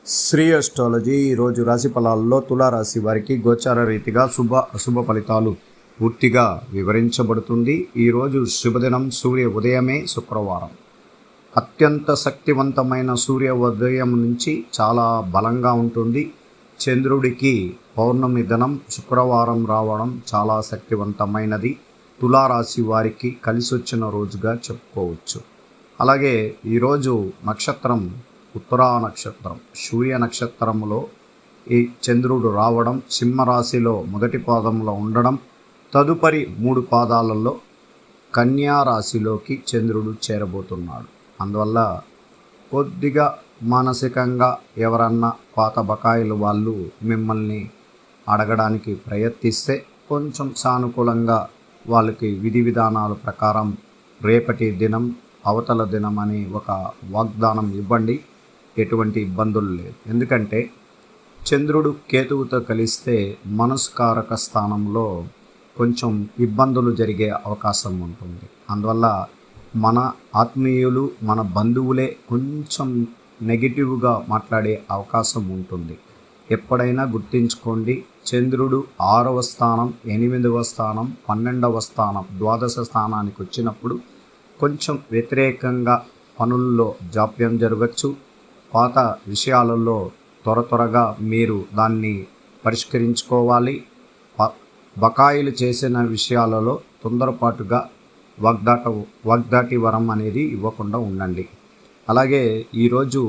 Shri astrology ఈరోజు రాశి ఫలాల్లో తులారాశి వారికి గోచార రీతిగా అశుభ ఫలితాలు పూర్తిగా వివరించబడుతుంది. ఈరోజు శుభదినం సూర్య ఉదయమే శుక్రవారం. అత్యంత శక్తివంతమైన సూర్య ఉదయం నుంచి చాలా బలంగా ఉంటుంది. చంద్రుడికి పౌర్ణమి దినం శుక్రవారం రావడం చాలా శక్తివంతమైనది. తులారాశి వారికి కలిసొచ్చిన రోజుగా చెప్పుకోవచ్చు. అలాగే ఈరోజు నక్షత్రం ఉత్తరా నక్షత్రం, సూర్య నక్షత్రంలో ఈ చంద్రుడు రావడం, సింహరాశిలో మొదటి పాదంలో ఉండడం, తదుపరి 3 పాదాలలో కన్యా రాశిలోకి చంద్రుడు చేరబోతున్నాడు. అందువల్ల కొద్దిగా మానసికంగా ఎవరన్నా పాత బకాయిలు వాళ్ళు మిమ్మల్ని అడగడానికి ప్రయత్నిస్తే కొంచెం సానుకూలంగా వాళ్ళకి విధి విధానాల ప్రకారం రేపటి దినం అవతల దినం అని ఒక వాగ్దానం ఇవ్వండి. ఎటువంటి ఇబ్బందులు లేదు. ఎందుకంటే చంద్రుడు కేతువుతో కలిస్తే మనస్కారక స్థానంలో కొంచెం ఇబ్బందులు జరిగే అవకాశం ఉంటుంది. అందువల్ల మన ఆత్మీయులు, మన బంధువులే కొంచెం నెగిటివ్గా మాట్లాడే అవకాశం ఉంటుంది. ఎప్పుడైనా గుర్తుంచుకోండి, చంద్రుడు 6వ స్థానం, 8వ స్థానం, 12వ స్థానం, ద్వాదశ స్థానానికి వచ్చినప్పుడు కొంచెం వ్యతిరేకంగా పనుల్లో జాప్యం జరగచ్చు. పాత విషయాలలో త్వరగా మీరు దాన్ని పరిష్కరించుకోవాలి. బకాయిలు చేసిన విషయాలలో తొందరపాటుగా వాగ్దాటి వరం అనేది ఇవ్వకుండా ఉండండి. అలాగే ఈరోజు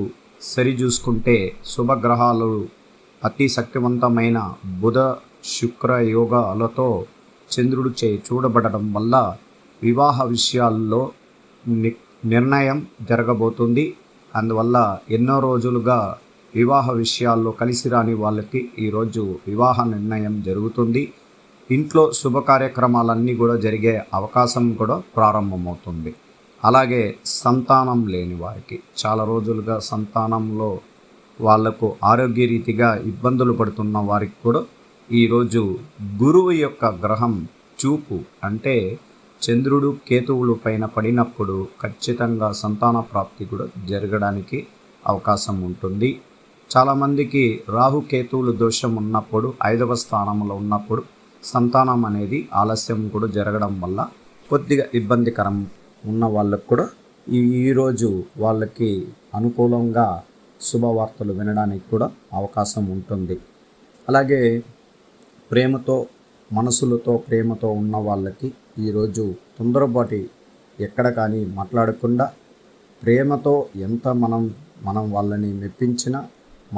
సరి చూసుకుంటే శుభగ్రహాలు అతి శక్తివంతమైన బుధ శుక్ర యోగాలతో చంద్రుడు చూడబడడం వల్ల వివాహ విషయాల్లో నిర్ణయం జరగబోతుంది. అందువల్ల ఎన్నో రోజులుగా వివాహ విషయాల్లో కలిసి రాని వాళ్ళకి ఈరోజు వివాహ నిర్ణయం జరుగుతుంది. ఇంట్లో శుభ కార్యక్రమాలన్నీ కూడా జరిగే అవకాశం కూడా ప్రారంభమవుతుంది. అలాగే సంతానం లేని వారికి, చాలా రోజులుగా సంతానంలో వాళ్లకు ఆరోగ్య రీతిగా ఇబ్బందులు పడుతున్న వారికి కూడా ఈరోజు గురువు యొక్క గ్రహం చూపు అంటే చంద్రుడు కేతువులు పైన పడినప్పుడు ఖచ్చితంగా సంతాన ప్రాప్తి కూడా జరగడానికి అవకాశం ఉంటుంది. చాలామందికి రాహు కేతువులు దోషం ఉన్నప్పుడు 5వ స్థానంలో ఉన్నప్పుడు సంతానం అనేది ఆలస్యం కూడా జరగడం వల్ల కొద్దిగా ఇబ్బందికరం ఉన్న వాళ్ళకు కూడా ఈరోజు వాళ్ళకి అనుకూలంగా శుభవార్తలు వినడానికి కూడా అవకాశం ఉంటుంది. అలాగే మనసులతో ఉన్న వాళ్ళకి ఈరోజు తొందరపాటి ఎక్కడ కానీ మాట్లాడకుండా ప్రేమతో ఎంత మనం వాళ్ళని మెప్పించినా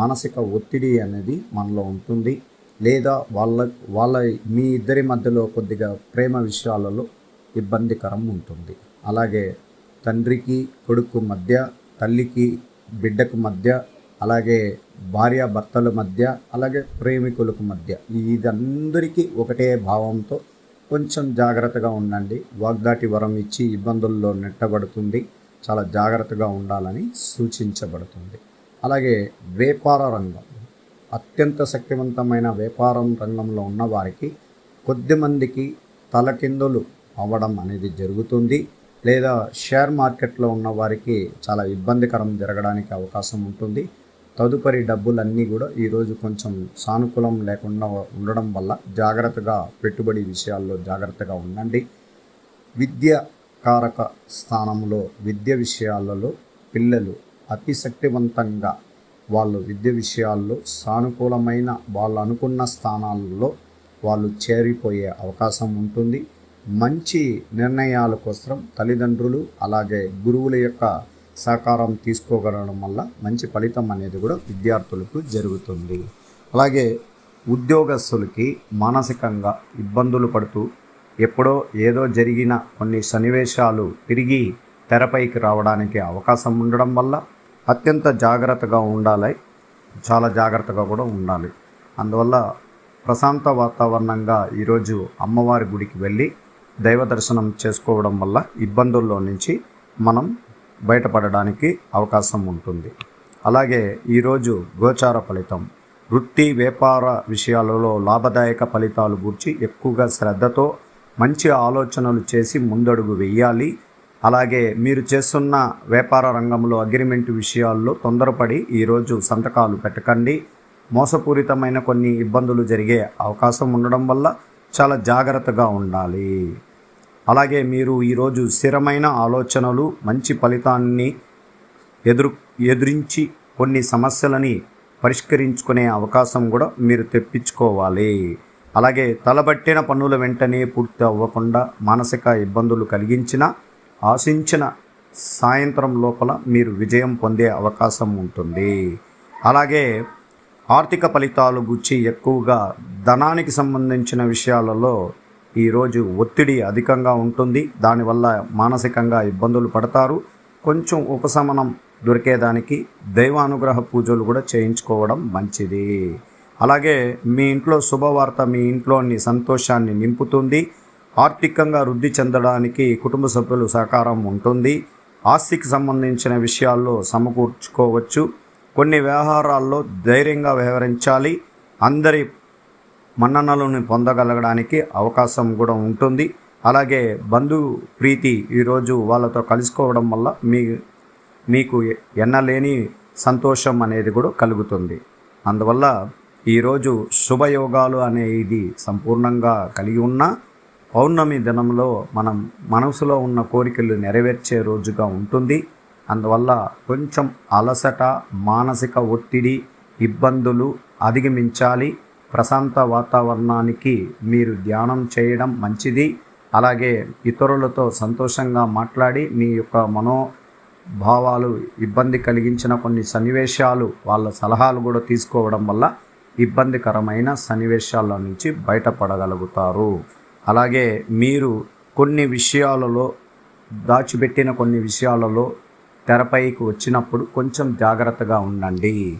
మానసిక ఒత్తిడి అనేది మనలో ఉంటుంది. లేదా మీ ఇద్దరి మధ్యలో కొద్దిగా ప్రేమ విషయాలలో ఇబ్బందికరం ఉంటుంది. అలాగే తండ్రికి కొడుకు మధ్య, తల్లికి బిడ్డకు మధ్య, అలాగే భార్యాభర్తల మధ్య, అలాగే ప్రేమికులకు మధ్య ఇదందరికీ ఒకటే భావంతో కొంచెం జాగ్రత్తగా ఉండండి. వాగ్దాటి వరం ఇచ్చి ఇబ్బందుల్లో నెట్టబడుతుంది. చాలా జాగ్రత్తగా ఉండాలని సూచించబడుతుంది. అలాగే వ్యాపార రంగం, అత్యంత శక్తివంతమైన వ్యాపారం రంగంలో ఉన్న వారికి కొద్దిమందికి తలకిందులు అవ్వడం అనేది జరుగుతుంది. లేదా షేర్ మార్కెట్లో ఉన్న వారికి చాలా ఇబ్బందికరం జరగడానికి అవకాశం ఉంటుంది. తదుపరి డబ్బులన్నీ కూడా ఈరోజు కొంచెం సానుకూలం లేకుండా ఉండడం వల్ల జాగ్రత్తగా పెట్టుబడి విషయాల్లో జాగ్రత్తగా ఉండండి. విద్యాకారక స్థానంలో విద్య విషయాలలో పిల్లలు అతి శక్తివంతంగా వాళ్ళు విద్య విషయాల్లో సానుకూలమైన వాళ్ళు అనుకున్న స్థానాలలో వాళ్ళు చేరిపోయే అవకాశం ఉంటుంది. మంచి నిర్ణయాల కోసం తల్లిదండ్రులు అలాగే గురువుల యొక్క సహకారం తీసుకోగలడం వల్ల మంచి ఫలితం అనేది కూడా విద్యార్థులకు జరుగుతుంది. అలాగే ఉద్యోగస్తులకి మానసికంగా ఇబ్బందులు పడుతూ ఎప్పుడో ఏదో జరిగిన కొన్ని సన్నివేశాలు తిరిగి తెరపైకి రావడానికి అవకాశం ఉండడం వల్ల అత్యంత జాగ్రత్తగా ఉండాలి. చాలా జాగ్రత్తగా కూడా ఉండాలి. అందువల్ల ప్రశాంత వాతావరణంగా ఈరోజు అమ్మవారి గుడికి వెళ్ళి దైవ దర్శనం చేసుకోవడం వల్ల ఇబ్బందుల్లో నుంచి మనం బయటపడడానికి అవకాశం ఉంటుంది. అలాగే ఈరోజు గోచార ఫలితం వృత్తి వ్యాపార విషయాలలో లాభదాయక ఫలితాలు గూర్చి ఎక్కువగా శ్రద్ధతో మంచి ఆలోచనలు చేసి ముందడుగు వేయాలి. అలాగే మీరు చేస్తున్న వ్యాపార రంగంలో అగ్రిమెంట్ విషయాల్లో తొందరపడి ఈరోజు సంతకాలు పెట్టకండి. మోసపూరితమైన కొన్ని ఇబ్బందులు జరిగే అవకాశం ఉండడం వల్ల చాలా జాగ్రత్తగా ఉండాలి. అలాగే మీరు ఈరోజు స్థిరమైన ఆలోచనలు మంచి ఫలితాన్ని ఎదురించి కొన్ని సమస్యలని పరిష్కరించుకునే అవకాశం కూడా మీరు తెప్పించుకోవాలి. అలాగే తలబట్టిన పనుల వెంటనే పూర్తి అవ్వకుండా మానసిక ఇబ్బందులు కలిగించిన ఆశించిన సాయంత్రం లోపల మీరు విజయం పొందే అవకాశం ఉంటుంది. అలాగే ఆర్థిక ఫలితాలు గురించి ఎక్కువగా ధనానికి సంబంధించిన విషయాలలో ఈరోజు ఒత్తిడి అధికంగా ఉంటుంది. దానివల్ల మానసికంగా ఇబ్బందులు పడతారు. కొంచెం ఉపశమనం దొరికేదానికి దైవానుగ్రహ పూజలు కూడా చేయించుకోవడం మంచిది. అలాగే మీ ఇంట్లో శుభవార్త మీ ఇంట్లోని సంతోషాన్ని నింపుతుంది. ఆర్థికంగా వృద్ధి చెందడానికి కుటుంబ సభ్యులు సహకారం ఉంటుంది. ఆస్తికి సంబంధించిన విషయాల్లో సమకూర్చుకోవచ్చు. కొన్ని వ్యవహారాల్లో ధైర్యంగా వ్యవహరించాలి. అందరి మన్ననలను పొందగలగడానికి అవకాశం కూడా ఉంటుంది. అలాగే బంధు ప్రీతి ఈరోజు వాళ్ళతో కలుసుకోవడం వల్ల మీకు ఎన్నలేని సంతోషం అనేది కూడా కలుగుతుంది. అందువల్ల ఈరోజు శుభయోగాలు అనేది సంపూర్ణంగా కలిగి ఉన్న పౌర్ణమి దినంలో మనం మనసులో ఉన్న కోరికలు నెరవేర్చే రోజుగా ఉంటుంది. అందువల్ల కొంచెం అలసట, మానసిక ఒత్తిడి, ఇబ్బందులు అధిగమించాలి. ప్రశాంత వాతావరణానికి మీరు ధ్యానం చేయడం మంచిది. అలాగే ఇతరులతో సంతోషంగా మాట్లాడి మీ యొక్క మనోభావాలు ఇబ్బంది కలిగించిన కొన్ని సన్నివేశాలు వాళ్ళ సలహాలు కూడా తీసుకోవడం వల్ల ఇబ్బందికరమైన సన్నివేశాల నుంచి బయటపడగలుగుతారు. అలాగే మీరు కొన్ని విషయాలలో దాచిపెట్టిన కొన్ని విషయాలలో తెరపైకి వచ్చినప్పుడు కొంచెం జాగ్రత్తగా ఉండండి.